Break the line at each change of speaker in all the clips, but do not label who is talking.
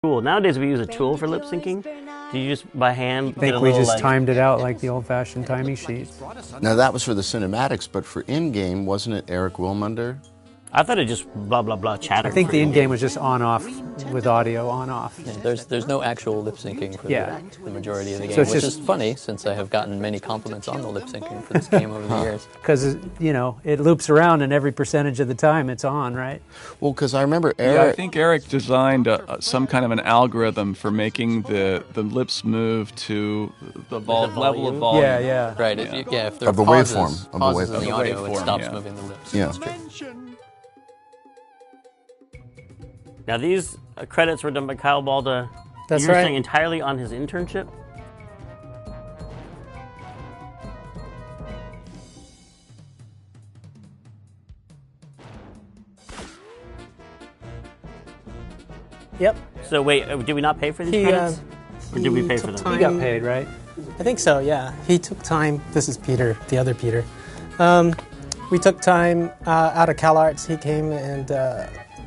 Cool. Nowadays we use a tool for lip syncing. Do you just by hand?
I think we just timed it out like the old-fashioned timing sheets.
Now that was for the cinematics, but for in-game, wasn't it Eric Wilmunder?
I thought it just blah blah blah chatter.
I think the in-game was just on-off with audio on-off.
Yeah, there's no actual lip syncing for the majority of the game,
so
which is funny since I have gotten many compliments on the lip syncing for this game over the years.
Because it loops around, and every percentage of the time it's on, right?
Well, because I remember Eric.
Yeah, I think Eric designed some kind of an algorithm for making the lips move to the level of volume.
Yeah.
Right. If there are pauses in the audio, it stops moving the lips.
Yeah.
Now these credits were done by Kyle Balda.
That's
You're
right.
saying entirely on his internship?
Yep.
So wait, did we not pay for these credits? Or did we pay for them?
He got paid, right?
I think so, yeah. He took time. This is Peter, the other Peter. We took time out of CalArts. He came and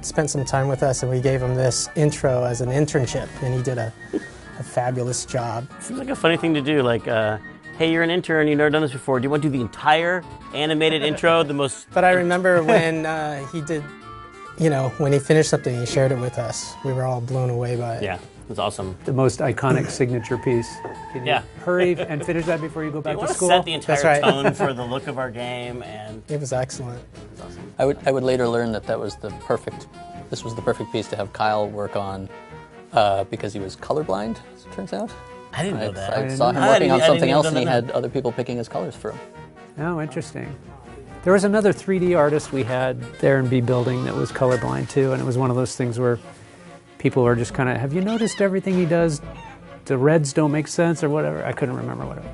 spent some time with us, and we gave him this intro as an internship, and he did a fabulous job.
Seems like a funny thing to do, like, hey, you're an intern, you've never done this before. Do you want to do the entire animated intro, the most...
But I remember when he did, when he finished something, he shared it with us. We were all blown away by it.
Yeah, it's awesome.
The most iconic signature piece. Can you hurry and finish that before you go back to school?
Set the entire tone for the look of our game, and
it was excellent.
Awesome.
I would later learn that was the perfect piece to have Kyle work on because he was colorblind, it turns out.
I didn't know that.
I saw him working on something else, and he had other people picking his colors for him.
Oh, interesting. There was another 3D artist we had there in B Building that was colorblind too, and it was one of those things where people were just kind of, have you noticed everything he does? The reds don't make sense or whatever. I couldn't remember what it was.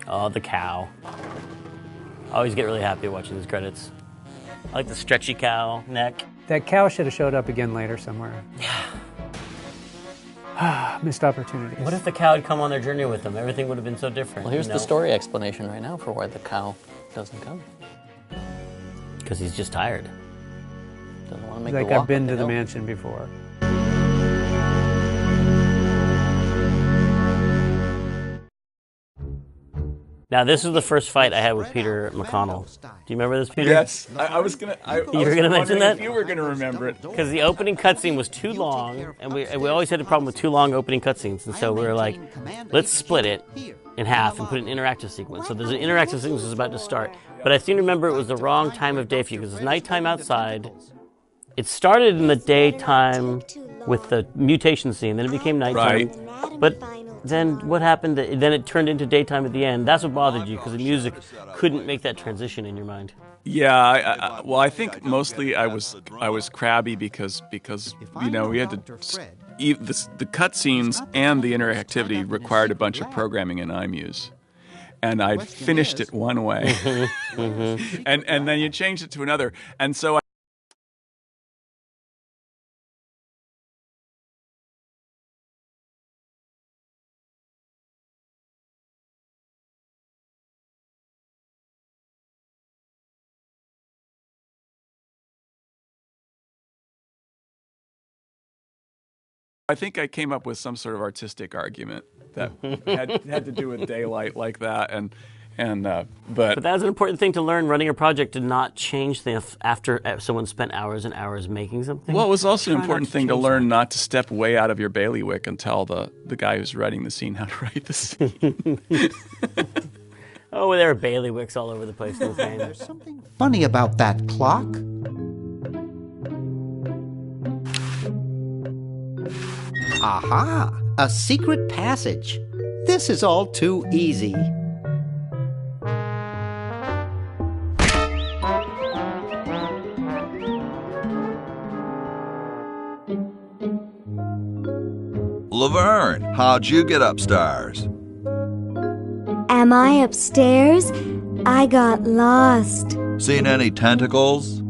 Oh, the cow. I always get really happy watching these credits. I like the stretchy cow neck.
That cow should have showed up again later somewhere.
Yeah.
Missed opportunities.
What if the cow had come on their journey with them? Everything would have been so different.
Well, here's the story explanation right now for why the cow doesn't come.
Because he's just tired.
Doesn't want to make
like
the walk
I've been
up
to the
hill.
mansion before.
Now, this is the first fight I had with Peter McConnell. Do you remember this, Peter?
Yes, I was gonna.
You were gonna mention that?
If you were gonna remember it,
because the opening cutscene was too long, and we always had a problem with too long opening cutscenes, and so we were like, let's split it in half and put an interactive sequence. So there's an interactive sequence that's about to start, but I seem to remember it was the wrong time of day for you because it's nighttime outside. It started in the daytime with the mutation scene, then it became nighttime.
Right.
But then what happened? Then it turned into daytime at the end. That's what bothered you because the music couldn't make that transition in your mind.
Yeah, well, I think mostly I was crabby because we had to the cutscenes and the interactivity required a bunch of programming in iMuse, and I finished it one way, and then you changed it to another, and so. I think I came up with some sort of artistic argument that had to do with daylight like that, but
that's an important thing to learn running a project, to not change things after someone spent hours and hours making something.
Well, it was also an important thing to learn not to step way out of your bailiwick and tell the guy who's writing the scene how to write the scene.
Oh, there are bailiwicks all over the place in this game.
There's something funny about that clock. Aha! A secret passage. This is all too easy.
Laverne, how'd you get upstairs?
Am I upstairs? I got lost.
Seen any tentacles?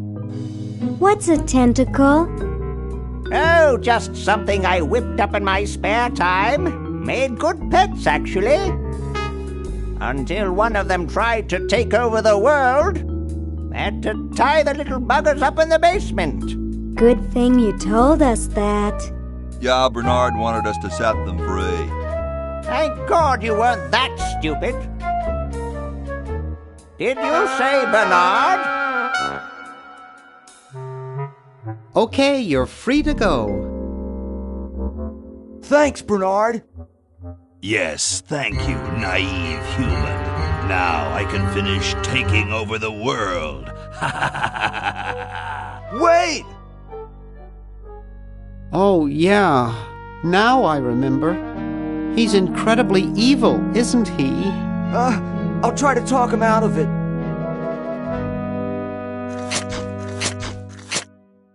What's a tentacle?
Oh, just something I whipped up in my spare time. Made good pets, actually. Until one of them tried to take over the world. Had to tie the little buggers up in the basement.
Good thing you told us that.
Yeah, Bernard wanted us to set them free.
Thank God you weren't that stupid. Did you say Bernard?
Okay, you're free to go.
Thanks, Bernard.
Yes, thank you, naive human. Now I can finish taking over the world.
Wait!
Oh, yeah. Now I remember. He's incredibly evil, isn't he?
I'll try to talk him out of it.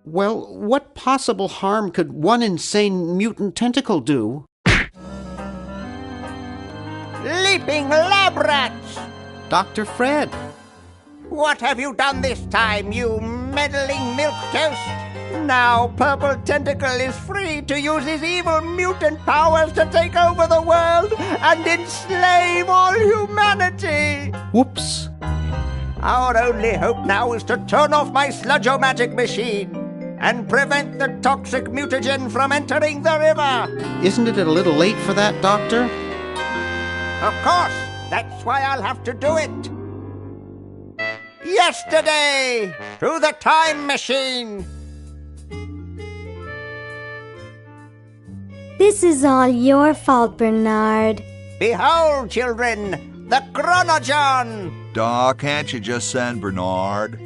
Well, what possible harm could one insane mutant tentacle do?
Leaping lab rats!
Dr. Fred.
What have you done this time, you meddling milquetoast? Now Purple Tentacle is free to use his evil mutant powers to take over the world and enslave all humanity!
Whoops.
Our only hope now is to turn off my sludge-o-magic machine and prevent the toxic mutagen from entering the river.
Isn't it a little late for that, Doctor?
Of course, that's why I'll have to do it. Yesterday, through the time machine.
This is all your fault, Bernard.
Behold, children, the Chronogon.
Doc, can't you just send Bernard?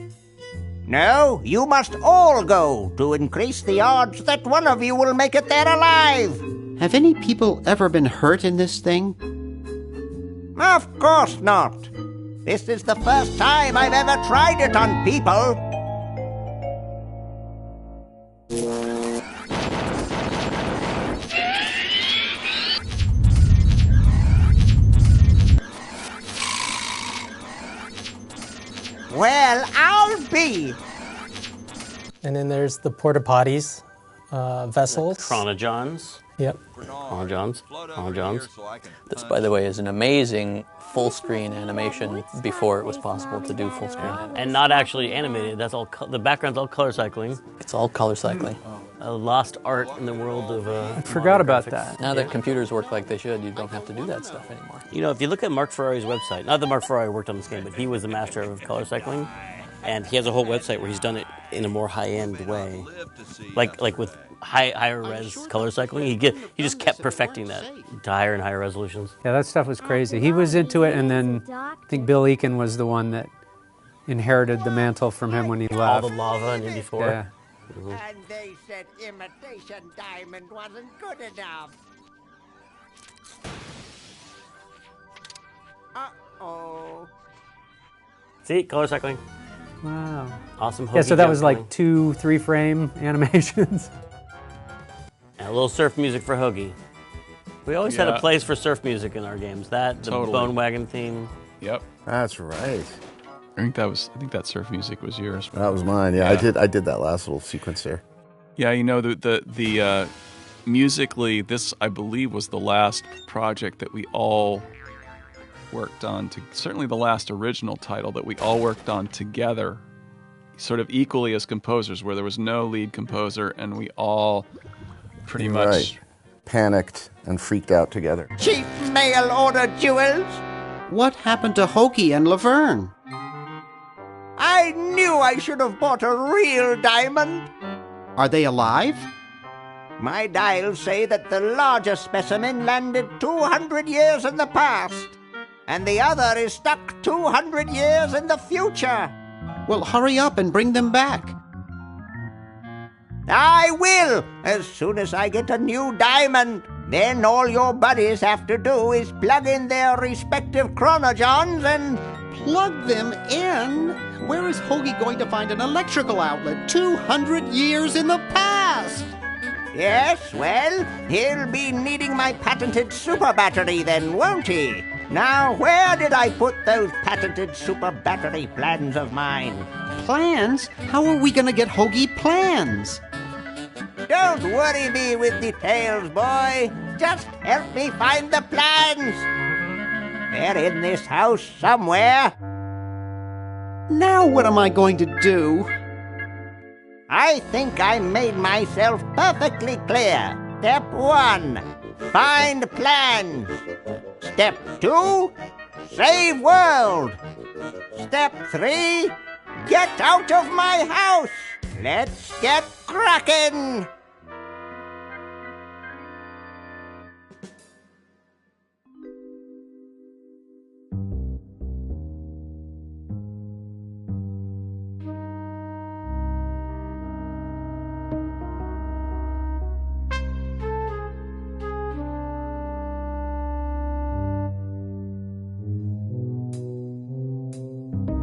No, you must all go to increase the odds that one of you will make it there alive.
Have any people ever been hurt in this thing?
Of course not. This is the first time I've ever tried it on people. Well, I'll be.
And then there's the porta potties, vessels.
Chronogons.
Yep.
Chronogons.
This, by the way, is an amazing full-screen animation before it was possible to do full-screen animation.
And not actually animated. That's all. The background's all color cycling.
It's all color cycling.
A lost art in the world of.
I forgot about that.
Now that computers work like they should, you don't have to do that stuff anymore.
You know, if you look at Mark Ferrari's website, not that Mark Ferrari worked on this game, but he was the master of color cycling, and he has a whole website where he's done it in a more high-end way, like with higher res color cycling. He just kept perfecting that to higher and higher resolutions.
Yeah, that stuff was crazy. He was into it, and then I think Bill Eakin was the one that inherited the mantle from him when he left.
All the lava in Indy 4.
Yeah.
Mm-hmm. And they said imitation diamond wasn't good enough. Uh-oh.
See, color cycling.
Wow.
Awesome.
Yeah, so that was like 2-3 frame animations.
And a little surf music for Hoagie. We always had a place for surf music in our games. The Bone Wagon theme.
Yep.
That's right.
I think that surf music was yours.
That was mine. Yeah, I did that last little sequence there.
Yeah, you know the musically, this I believe was the last project that we all worked on. Certainly the last original title that we all worked on together, sort of equally as composers, where there was no lead composer, and we all pretty much
panicked and freaked out together.
Cheap mail order jewels.
What happened to Hoagie and Laverne?
I knew I should have bought a real diamond.
Are they alive?
My dials say that the larger specimen landed 200 years in the past, and the other is stuck 200 years in the future.
Well, hurry up and bring them back.
I will, as soon as I get a new diamond. Then all your buddies have to do is plug in their respective chronogons and...
Plug them in? Where is Hoagie going to find an electrical outlet 200 years in the past?
Yes, well, he'll be needing my patented super battery then, won't he? Now, where did I put those patented super battery plans of mine?
Plans? How are we going to get Hoagie plans?
Don't worry me with details, boy. Just help me find the plans. They're in this house somewhere.
Now what am I going to do?
I think I made myself perfectly clear. Step 1, find plans. Step 2, save world. Step 3, get out of my house. Let's get cracking.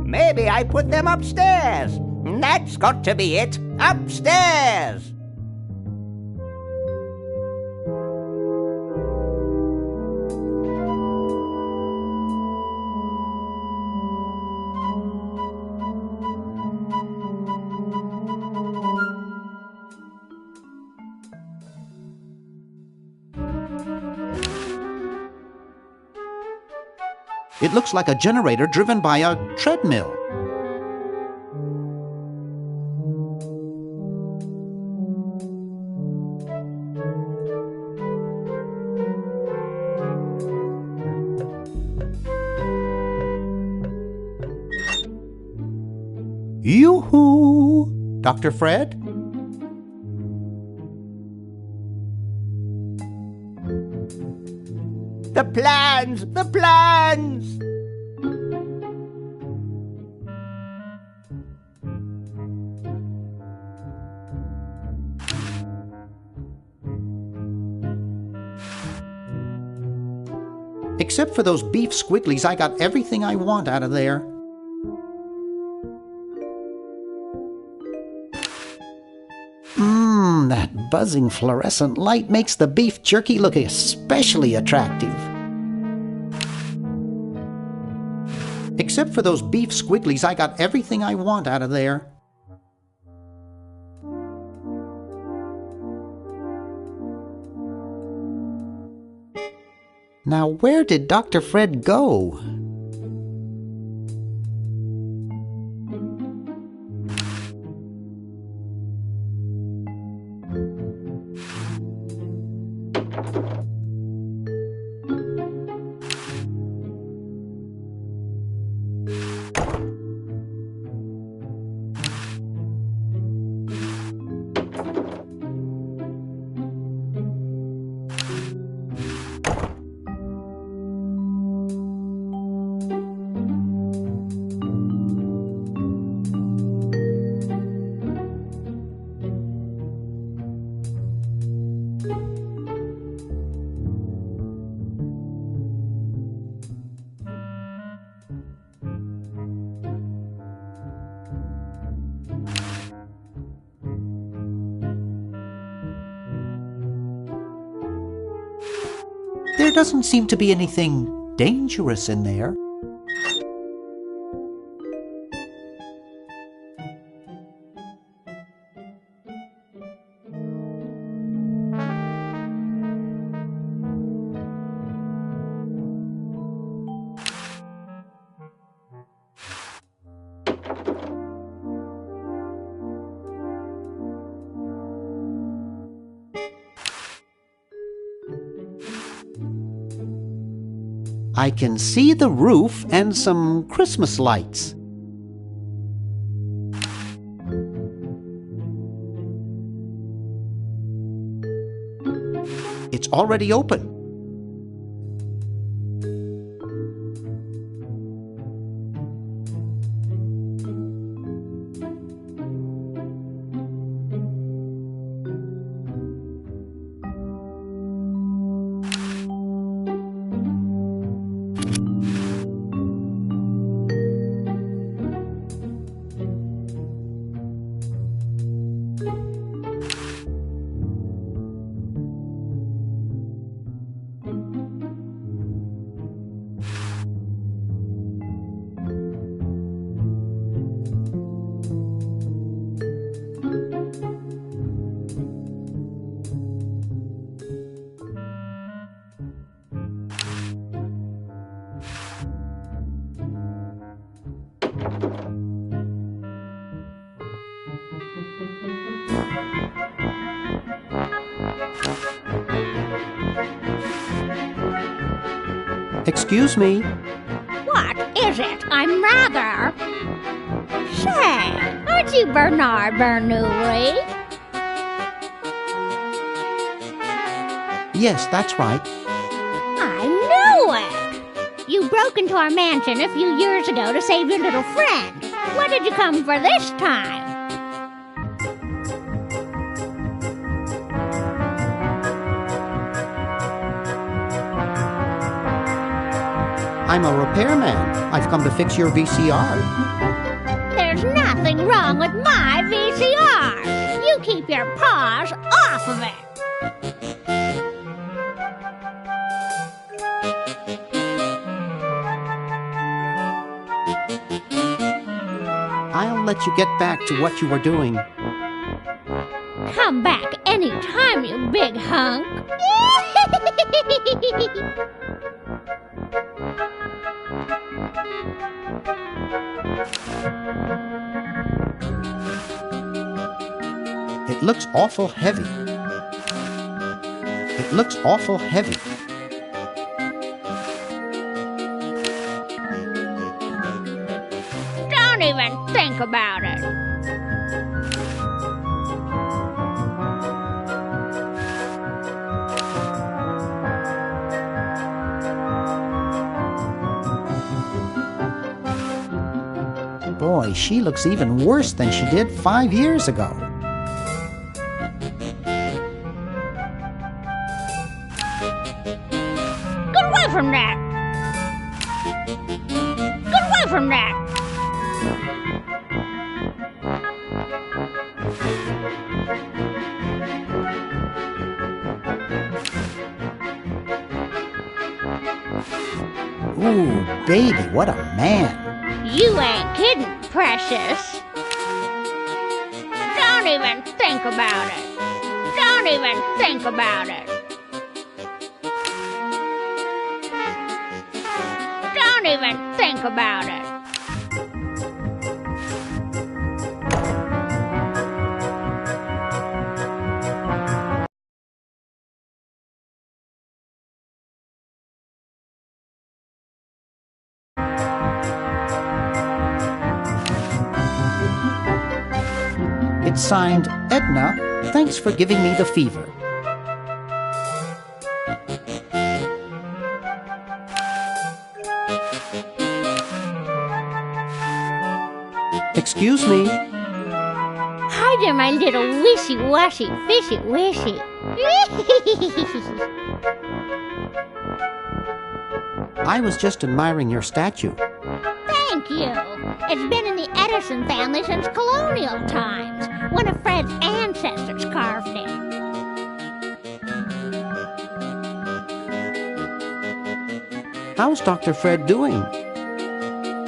Maybe I put them upstairs. That's got to be it. Upstairs.
It looks like a generator driven by a treadmill. Yoo-hoo! Dr. Fred?
The plans! The plans!
Except for those beef squigglies, I got everything I want out of there. That buzzing fluorescent light makes the beef jerky look especially attractive. Except for those beef squigglies, I got everything I want out of there. Now, where did Dr. Fred go? There doesn't seem to be anything dangerous in there. I can see the roof and some Christmas lights. It's already open. Excuse me.
What is it? I'm rather... Say, aren't you Bernard Bernoulli?
Yes, that's right.
I knew it! You broke into our mansion a few years ago to save your little friend. What did you come for this time?
I'm a repairman. I've come to fix your VCR.
There's nothing wrong with my VCR. You keep your paws off of it.
I'll let you get back to what you were doing.
Come back anytime, you big hunk.
It looks awful heavy. It looks awful heavy.
Don't even think about it.
Boy, she looks even worse than she did 5 years ago.
Get away from that! Get away from that!
Ooh, baby, what a man.
You ain't kidding, precious. Don't even think about it. Don't even think about it. Don't even think about it.
It's signed, Edna, thanks for giving me the fever. Excuse me.
Hi there, my little wishy-washy, fishy-wishy.
I was just admiring your statue.
Thank you. It's been in the Edison family since colonial times. One of Fred's ancestors carved it.
How's Dr. Fred doing?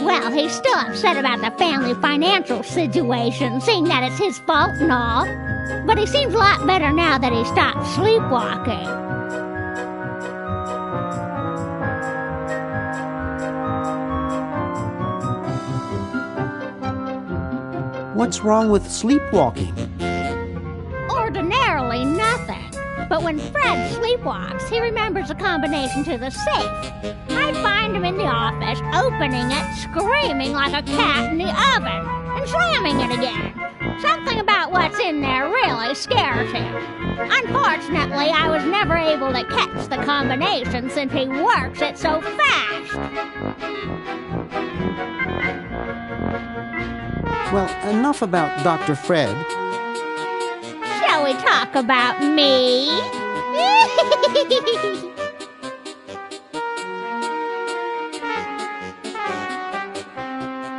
Well, he's still upset about the family financial situation, seeing that it's his fault and all. But he seems a lot better now that he stopped sleepwalking.
What's wrong with sleepwalking?
Ordinarily nothing. But when Fred sleepwalks, he remembers a combination to the safe. I find him in the office, opening it, screaming like a cat in the oven, and slamming it again. Something about what's in there really scares him. Unfortunately, I was never able to catch the combination since he works it so fast.
Well, enough about Dr. Fred.
Shall we talk about me?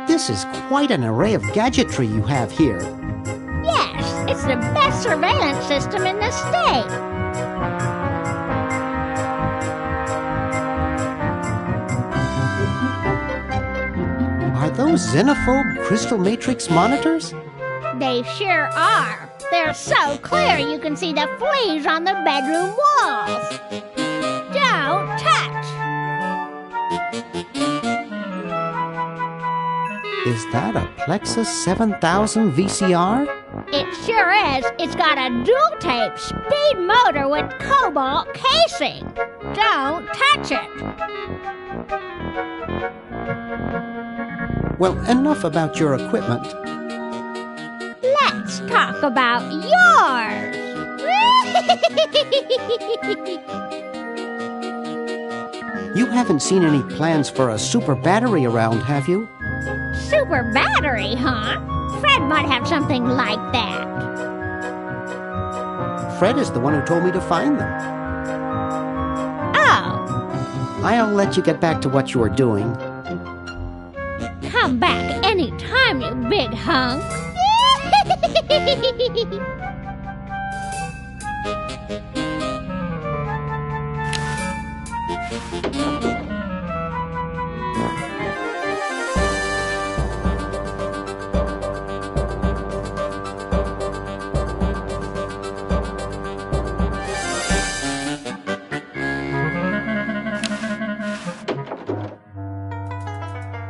This is quite an array of gadgetry you have here.
Yes, it's the best surveillance system in the state.
Are those xenophobe crystal matrix monitors?
They sure are. They're so clear you can see the fleas on the bedroom walls. Don't touch.
Is that a Plexus 7000 VCR?
It sure is. It's got a dual-tape speed motor with cobalt casing. Don't touch it.
Well, enough about your equipment.
Let's talk about yours.
You haven't seen any plans for a super battery around, have you?
Super battery, huh? Fred might have something like that.
Fred is the one who told me to find them.
Oh.
I'll let you get back to what you were doing.
Come back anytime, you big hunk.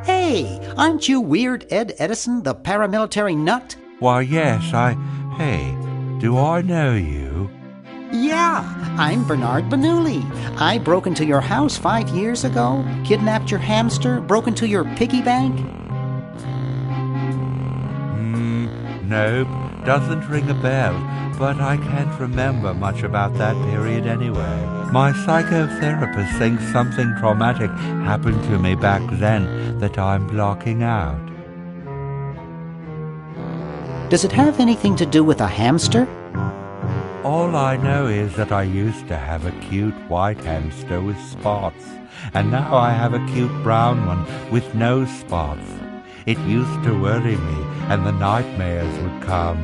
Hey, aren't you Weird Ed Edison, the paramilitary nut?
Why, yes, Hey, do I know you?
Yeah, I'm Bernard Bernoulli. I broke into your house 5 years ago, kidnapped your hamster, broke into your piggy bank.
Nope, doesn't ring a bell, but I can't remember much about that period anyway. My psychotherapist thinks something traumatic happened to me back then that I'm blocking out.
Does it have anything to do with a hamster?
All I know is that I used to have a cute white hamster with spots, and now I have a cute brown one with no spots. It used to worry me, and the nightmares would come.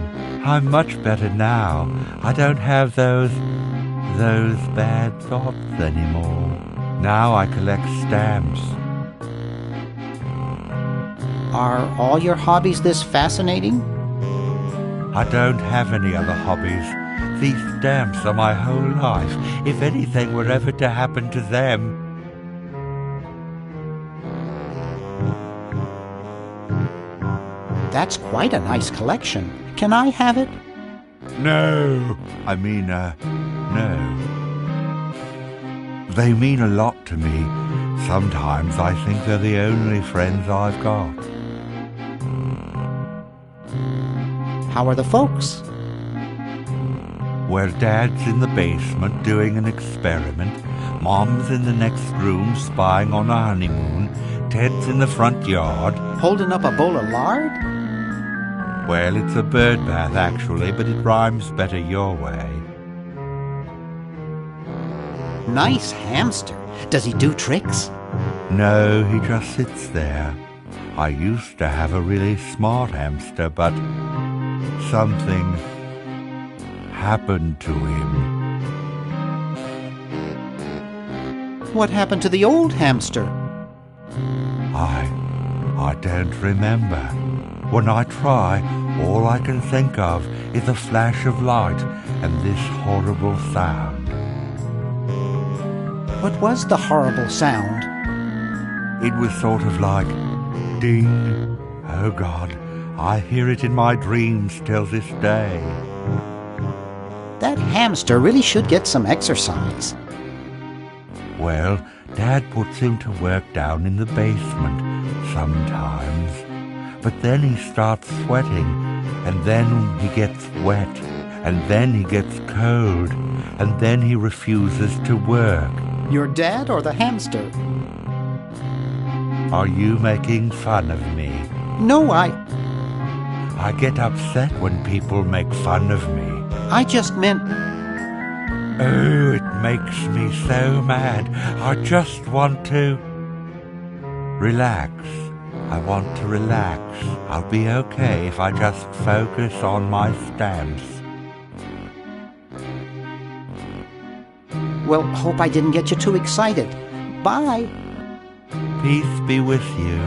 I'm much better now. I don't have those bad thoughts anymore. Now I collect stamps.
Are all your hobbies this fascinating?
I don't have any other hobbies. These stamps are my whole life. If anything were ever to happen to them...
That's quite a nice collection. Can I have it?
No. No. They mean a lot to me. Sometimes I think they're the only friends I've got.
How are the folks?
Well, Dad's in the basement doing an experiment. Mom's in the next room spying on a honeymoon. Ted's in the front yard.
Holding up a bowl of lard?
Well, it's a bird bath, actually, but it rhymes better your way.
Nice hamster. Does he do tricks?
No, he just sits there. I used to have a really smart hamster, but something happened to him.
What happened to the old hamster?
I don't remember. When I try, all I can think of is a flash of light and this horrible sound.
What was the horrible sound?
It was sort of like ding. Oh God, I hear it in my dreams till this day.
That hamster really should get some exercise.
Well, Dad puts him to work down in the basement sometimes. But then he starts sweating, and then he gets wet, and then he gets cold, and then he refuses to work.
Your dad or the hamster?
Are you making fun of me?
No, I
get upset when people make fun of me.
I just meant...
Oh, it makes me so mad. I just want to... relax. I want to relax. I'll be okay if I just focus on my stamps.
Well, hope I didn't get you too excited. Bye.
Peace be with you.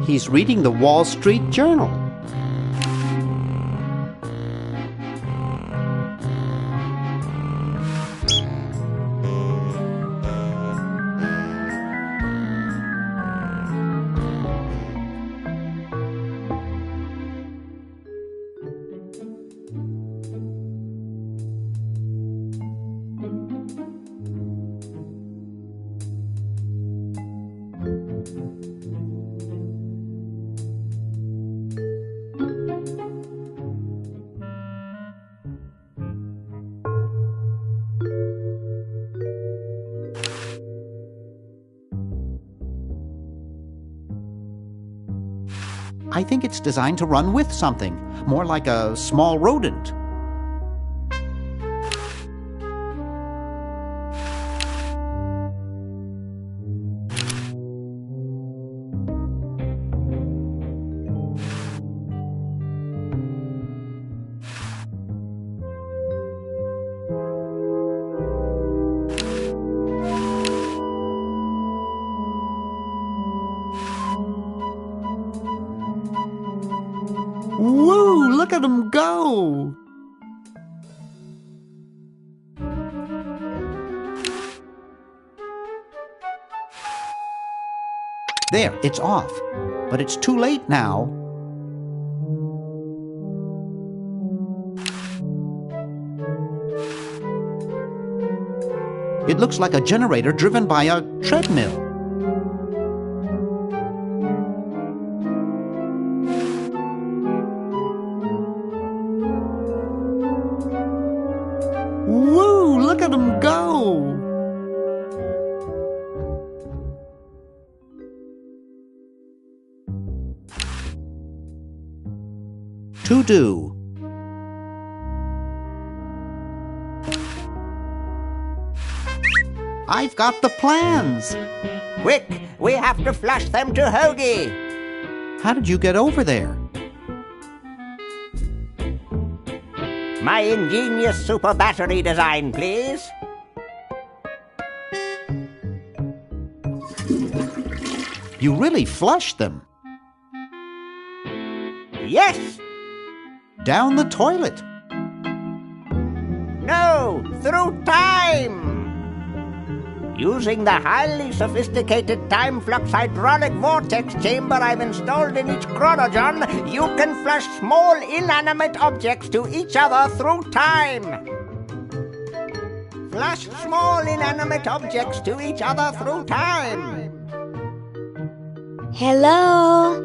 He's reading the Wall Street Journal. I think it's designed to run with something, more like a small rodent. Woo! Look at him go! There, it's off. But it's too late now. It looks like a generator driven by a treadmill. Woo! Look at him go! To do. I've got the plans.
Quick, we have to flush them to Hoagie.
How did you get over there?
My ingenious super battery design, please.
You really flushed them.
Yes.
Down the toilet.
No, through time. Using the highly sophisticated time flux hydraulic vortex chamber I've installed in each chronogon, you can flush small inanimate objects to each other through time. Flush small inanimate objects to each other through time.
Hello?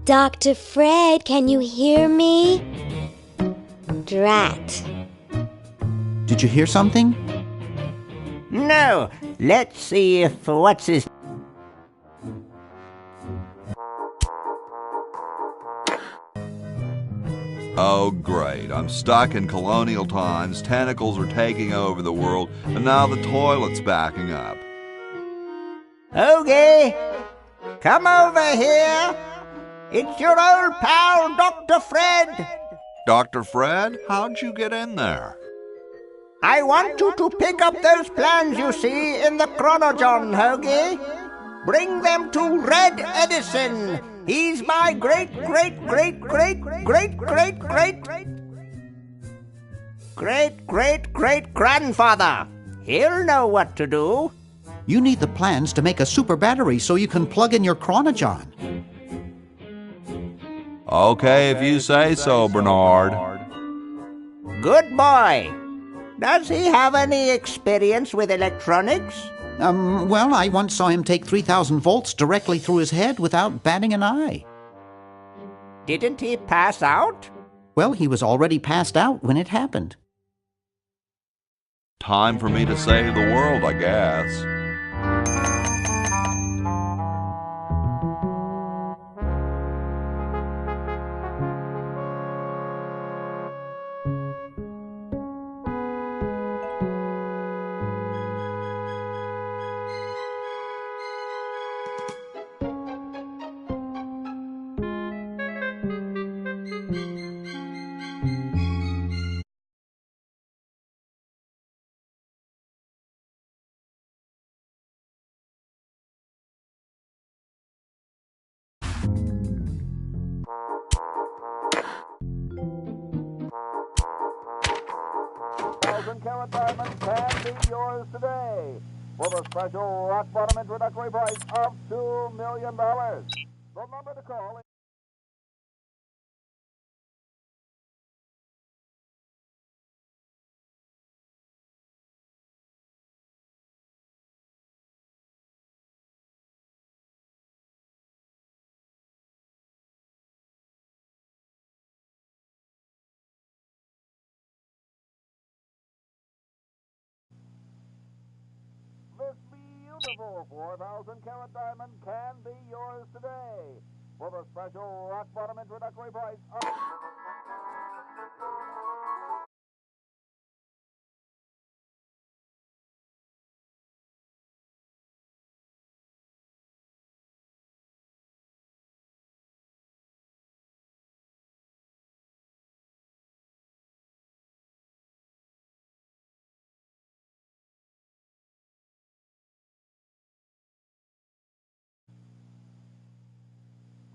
Dr. Fred, can you hear me? Drat.
Did you hear something?
No, let's see if what's his...
Oh, great. I'm stuck in colonial times, tentacles are taking over the world, and now the toilet's backing up.
Hoagie, come over here. It's your old pal, Dr. Fred.
Dr. Fred, how'd you get in there?
I want you to pick up those plans you see in the chronogon, Hoagie. Bring them to Red Edison. He's my great-great-great-great-great-great-great-great-grandfather. He'll know what to do.
You need the plans to make a super battery so you can plug in your chronogon.
Okay, if you say so, Bernard.
Good boy. Does he have any experience with electronics?
Well, I once saw him take 3,000 volts directly through his head without batting an eye.
Didn't he pass out?
Well, he was already passed out when it happened.
Time for me to save the world, I guess.
$1,000-carat diamond can be yours today for the special rock-bottom introductory price of $2 million. The number to call is... This beautiful 4,000-carat diamond can be yours today for the special rock bottom introductory price of...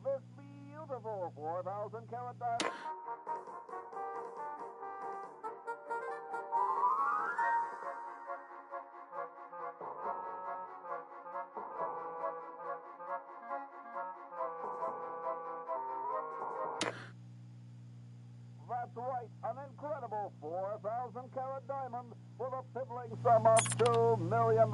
This beautiful 4,000 carat diamond. That's right, an incredible 4,000 carat diamond for the piddling sum of $2 million.